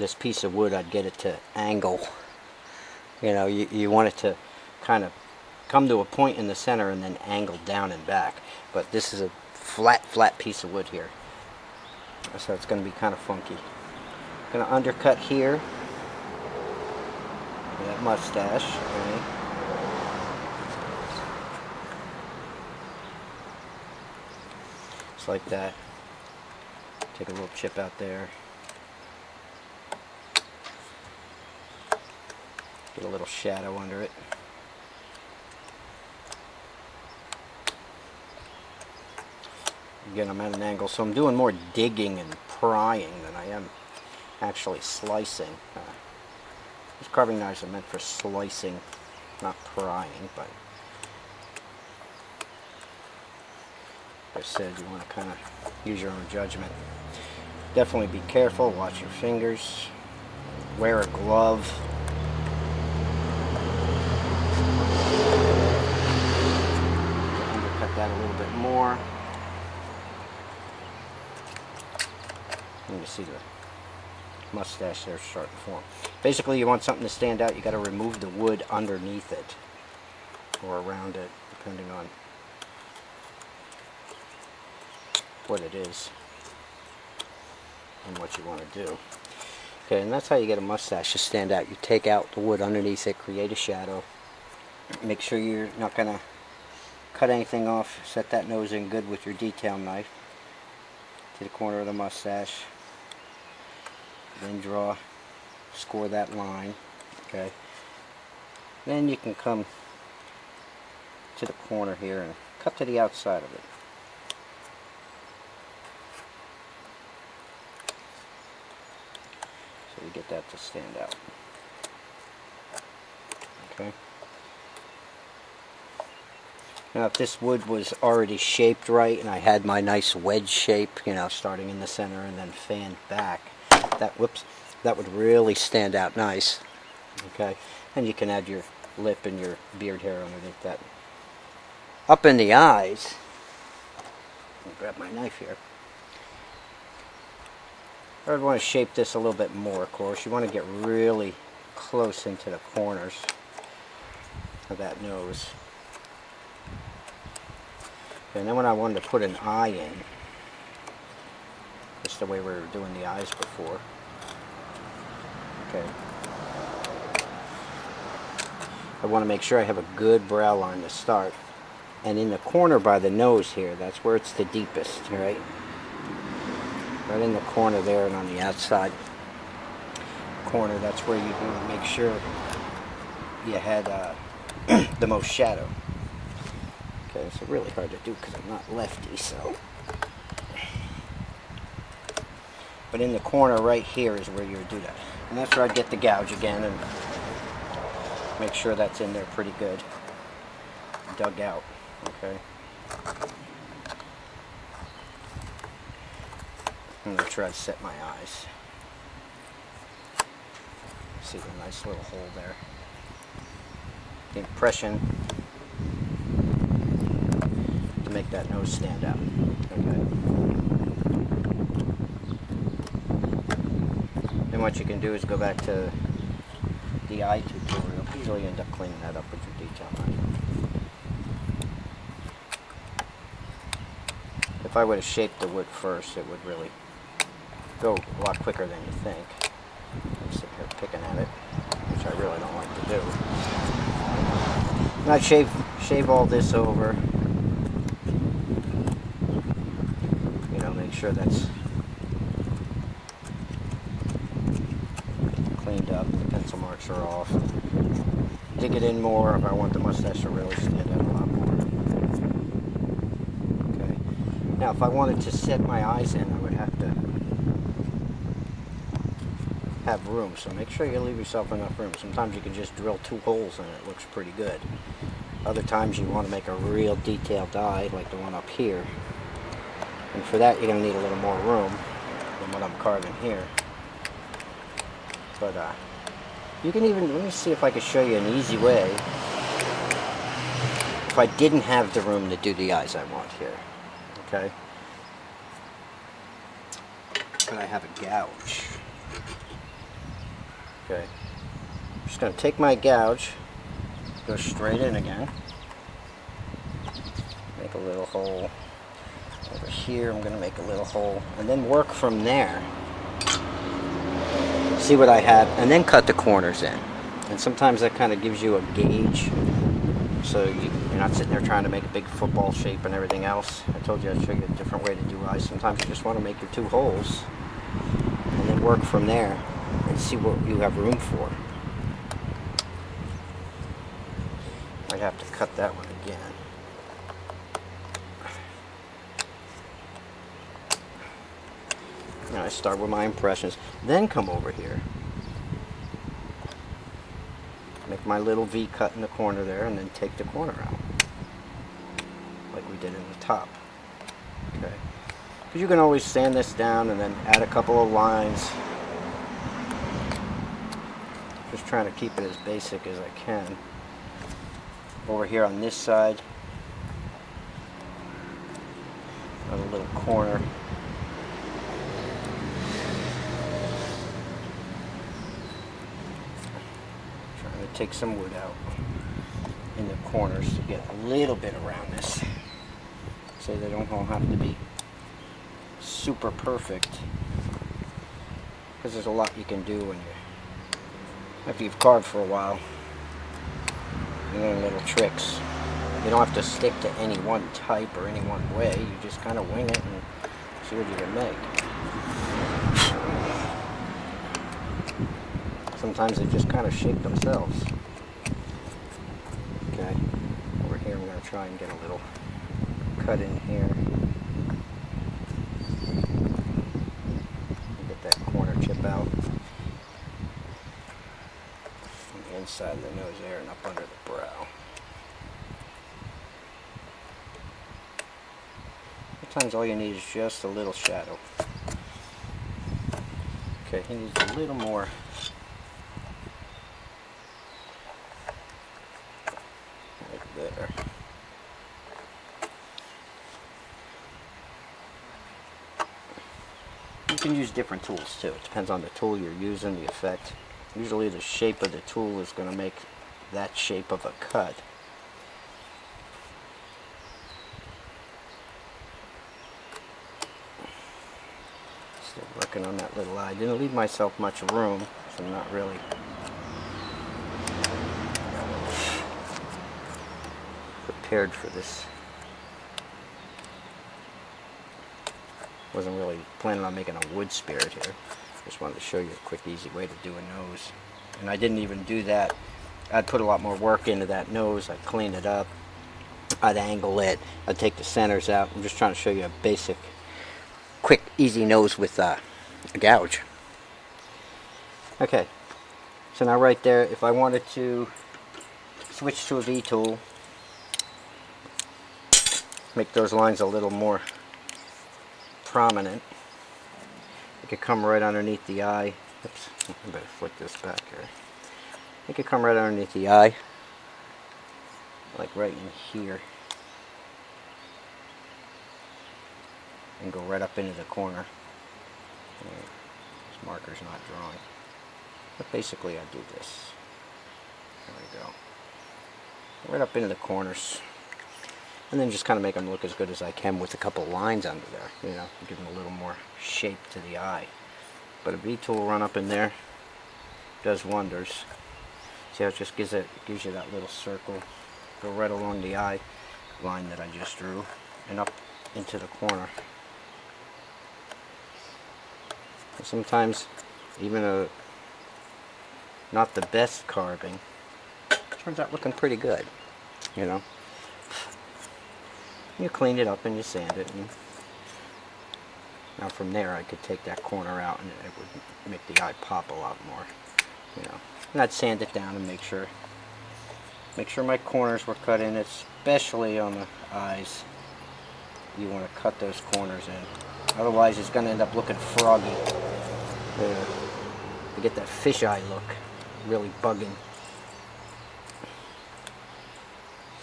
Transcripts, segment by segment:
this piece of wood, I'd get it to angle. You know, you want it to kind of come to a point in the center and then angle down and back. But this is a flat piece of wood here, so it's going to be kind of funky. I'm going to undercut here with that mustache. Okay. Just like that. Take a little chip out there. Get a little shadow under it. Again, I'm at an angle, so I'm doing more digging and prying than I am actually slicing. These carving knives are meant for slicing, not prying, but like I said, you want to kind of use your own judgment. Definitely be careful, watch your fingers, wear a glove. Undercut that a little bit more. You see the mustache there starting to form. Basically, you want something to stand out, you got to remove the wood underneath it or around it, depending on what it is and what you want to do. Okay, and that's how you get a mustache to stand out. You take out the wood underneath it, create a shadow. Make sure you're not going to cut anything off. Set that nose in good with your detail knife to the corner of the mustache. Then score that line. Okay. Then you can come to the corner here and cut to the outside of it. So you get that to stand out. Okay. Now if this wood was already shaped right and I had my nice wedge shape, you know, starting in the center and then fanned back, that would really stand out nice. Okay, and you can add your lip and your beard hair underneath that. Up in the eyes, I'll grab my knife here. I would want to shape this a little bit more, of course. You want to get really close into the corners of that nose. And then when I wanted to put an eye in, just the way we were doing the eyes before. Okay. I want to make sure I have a good brow line to start. And in the corner by the nose here, that's where it's the deepest, right? Right in the corner there and on the outside corner, that's where you want to make sure you had the most shadow. Okay, it's really hard to do because I'm not lefty, so. But in the corner right here is where you would do that. And that's where I'd get the gouge again and make sure that's in there pretty good. Dug out, okay? I'm going to try to set my eyes. See the nice little hole there. The impression to make that nose stand out, okay? And what you can do is go back to the eye tutorial. Usually end up cleaning that up with your detail knife. If I would have shaped the wood first, it would really go a lot quicker than you think. I'm sitting here picking at it, which I really don't like to do. And I'd shave all this over. You know, make sure that's cleaned up, the pencil marks are off. Dig it in more if I want the mustache to really stand out a lot more. Okay. Now if I wanted to set my eyes in, I would have to have room, so make sure you leave yourself enough room. Sometimes you can just drill 2 holes and it looks pretty good. Other times you want to make a real detailed eye like the one up here, and for that you're going to need a little more room than what I'm carving here. But you can even, let me see if I can show you an easy way if I didn't have the room to do the eyes I want here. Okay, but I have a gouge. Okay. I'm just going to take my gouge, go straight in again. Make a little hole. Over here, I'm going to make a little hole, and then work from there. See what I have, and then cut the corners in. And sometimes that kind of gives you a gauge, so you're not sitting there trying to make a big football shape and everything else. I told you I'd show you a different way to do eyes. Sometimes you just want to make your 2 holes, and then work from there, and see what you have room for. Might have to cut that one again. Now I start with my impressions, then come over here. Make my little V cut in the corner there, and then take the corner out. Like we did in the top. Okay. Because you can always sand this down and then add a couple of lines. Just trying to keep it as basic as I can. Over here on this side, another little corner. Trying to take some wood out in the corners to get a little bit around this, so they don't all have to be super perfect, because there's a lot you can do when after you've carved for a while. You learn little tricks. You don't have to stick to any one type or any one way. You just kind of wing it and see what you can make. Sometimes they just kind of shape themselves. Okay, over here I'm going to try and get a little cut in here. Get that corner chip out. On the inside of the nose there and up under the brow. Sometimes all you need is just a little shadow. Okay, he needs a little more. Right there. You can use different tools too. It depends on the tool you're using, the effect. Usually the shape of the tool is going to make that shape of a cut. Still working on that little eye. Didn't leave myself much room, so I'm not really prepared for this. Wasn't really planning on making a wood spirit here. Just wanted to show you a quick, easy way to do a nose. And I didn't even do that. I'd put a lot more work into that nose. I'd clean it up. I'd angle it. I'd take the centers out. I'm just trying to show you a basic, quick, easy nose with a gouge. Okay. So now right there, if I wanted to switch to a V tool, make those lines a little more prominent. It could come right underneath the eye. Oops, I better flick this back here. It could come right underneath the eye, like right in here, and go right up into the corner. This marker's not drawing, but basically I do this. There we go. Right up into the corners. And then just kind of make them look as good as I can with a couple lines under there, you know, give them a little more shape to the eye. But a V-tool will run up in there, does wonders. See how it just gives you that little circle, go right along the eye line that I just drew, and up into the corner. And sometimes, even not the best carving, turns out looking pretty good, you know. You clean it up and you sand it, and now from there I could take that corner out and it would make the eye pop a lot more, you know. And I'd sand it down and make sure my corners were cut in, especially on the eyes. You want to cut those corners in, otherwise it's going to end up looking froggy. To get that fisheye look, really bugging.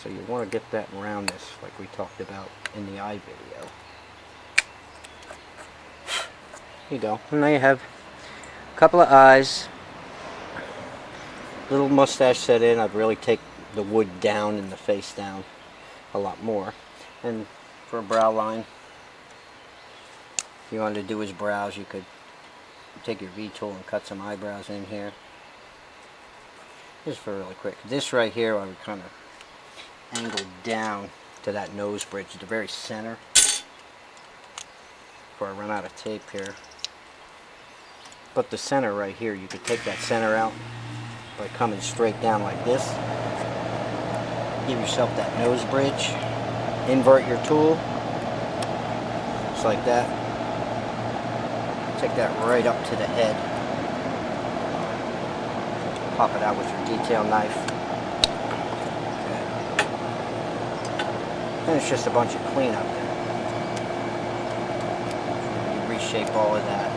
So you want to get that roundness like we talked about in the eye video. Here you go. And now you have a couple of eyes. Little mustache set in, I'd really take the wood down and the face down a lot more. And for a brow line, if you wanted to do his brows, you could take your V-tool and cut some eyebrows in here. Just for really quick. This right here, I would kind of angle down to that nose bridge, the very center, before I run out of tape here. But the center right here, you could take that center out by coming straight down like this. Give yourself that nose bridge. Invert your tool, just like that. Take that right up to the head. Pop it out with your detail knife. Okay. Then it's just a bunch of cleanup there. You reshape all of that.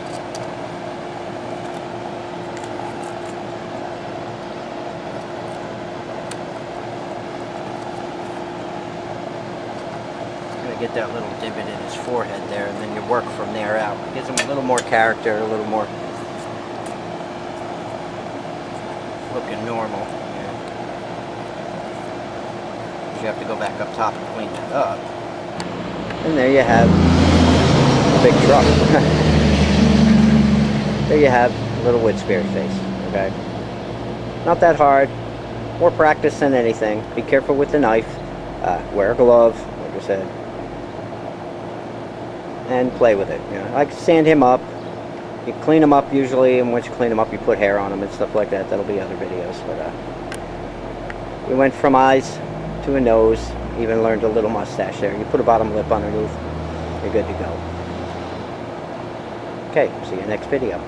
Get that little divot in his forehead there, and then you work from there out. It gives him a little more character, a little more looking normal. Yeah. You have to go back up top and clean that up. And there you have a big truck. There you have a little wood spirit face. Okay, not that hard. More practice than anything. Be careful with the knife. Wear a glove, like I said. And play with it. You know, I sand him up. You clean him up usually, and once you clean him up, you put hair on him and stuff like that. That'll be other videos. But we went from eyes to a nose. Even learned a little mustache there. You put a bottom lip underneath. You're good to go. Okay, see you next video.